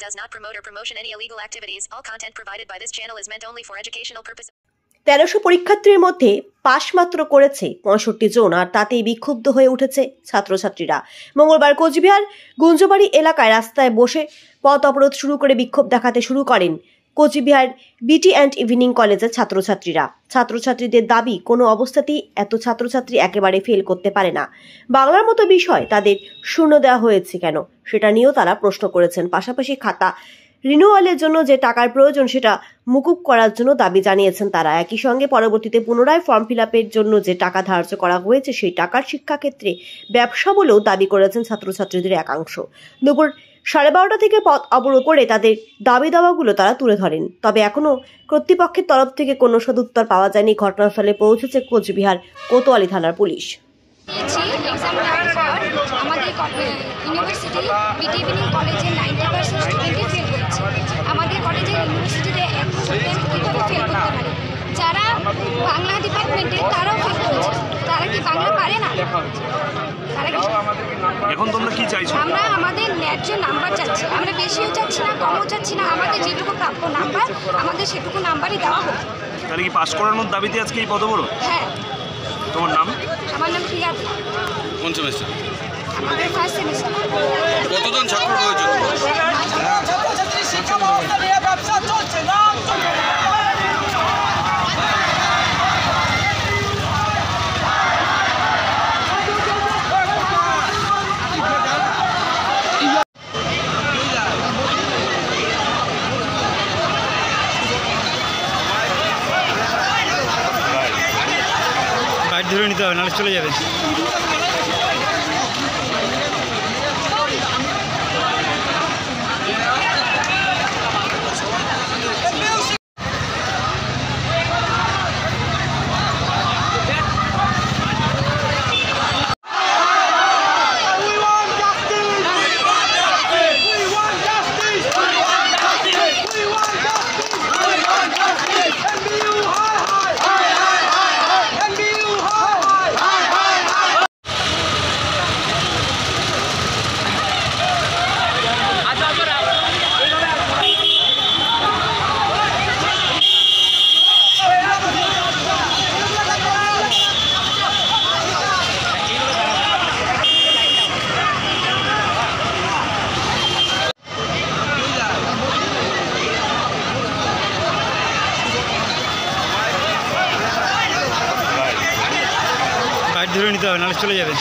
does not promote or promotion any illegal activities. All content provided by this channel is meant only for educational purposes. 1300 পরীক্ষার্থীর মধ্যে পাশ মাত্র করেছে 65 জন, আর তাতেই বিক্ষুব্ধ হয়ে উঠেছে ছাত্রছাত্রীরা। মঙ্গলবার কোচবিহার গুঞ্জবাড়ি এলাকায় রাস্তায় বসে পথ অবরোধ শুরু করে বিক্ষোভ দেখাতে শুরু করেন কোচবিহার বিটি অ্যান্ড ইভিনিং কলেজের ছাত্রছাত্রীরা। ছাত্রছাত্রীদের দাবি, কোনো অবস্থাতেই এত ছাত্রছাত্রী একেবারে ফেল করতে পারে না। বাংলার মতো বিষয় তাদের শূন্য দেওয়া হয়েছে কেন, সেটা নিয়েও তারা প্রশ্ন করেছেন। পাশাপাশি খাতা রিনিউয়ালের জন্য যে টাকার প্রয়োজন সেটা মুকুব করার জন্য দাবি জানিয়েছেন তারা। একই সঙ্গে পরবর্তীতে পুনরায় ফর্ম ফিল আপের জন্য যে টাকা ধার্য করা হয়েছে সেই টাকার শিক্ষাক্ষেত্রে ব্যবসা বলেও দাবি করেছেন ছাত্রছাত্রীদের একাংশ। দুপুর 12:30 থেকে পথ অবরোধ করে তাদের দাবি দাওয়াগুলো তারা তুলে ধরেন। তবে এখনো কর্তৃপক্ষের তরফ থেকে কোনো সদুত্তর পাওয়া যায়নি। ঘটনাস্থলে পৌঁছেছে কোচবিহার কোতোয়ালি থানার পুলিশ। আমাদের ইউনিভার্সিটি বিটি ইভিনিং কলেজে 90% স্টুডেন্টই ফেল করছে। আমাদের কলেজের ইউনিভার্সিটিতে 1% কীভাবে ফেল করতে পারে? যারা বাংলা ডিপার্টমেন্টে তারাও ফেল করছে। তারা কি বাংলা পারে না? এখন তোমরা কি চাইছো? আমরা আমাদের ন্যায্য নাম্বার চাচ্ছি। আমরা বেশিও চাচ্ছি না, কমও চাচ্ছি না। আমাদের যেটুকু প্রাপ্য নাম্বার, আমাদের সেটুকু নাম্বারই দেওয়া হোক। তাহলে কি পাস করানোর দাবিতে আজকে এই পদবরোধ? হ্যাঁ। তোমার নাম? আমার নাম প্রিয়া। কোন সেমিস্টার? আমাদের ফার্স্ট সেমিস্টার। কতজন ছাত্র রয়েছে? গাইড ধরে নিতে হবে, নাহলে চলে যাবে। গাইড ধরে নিতে হবে, নাহলে চলে যাবে।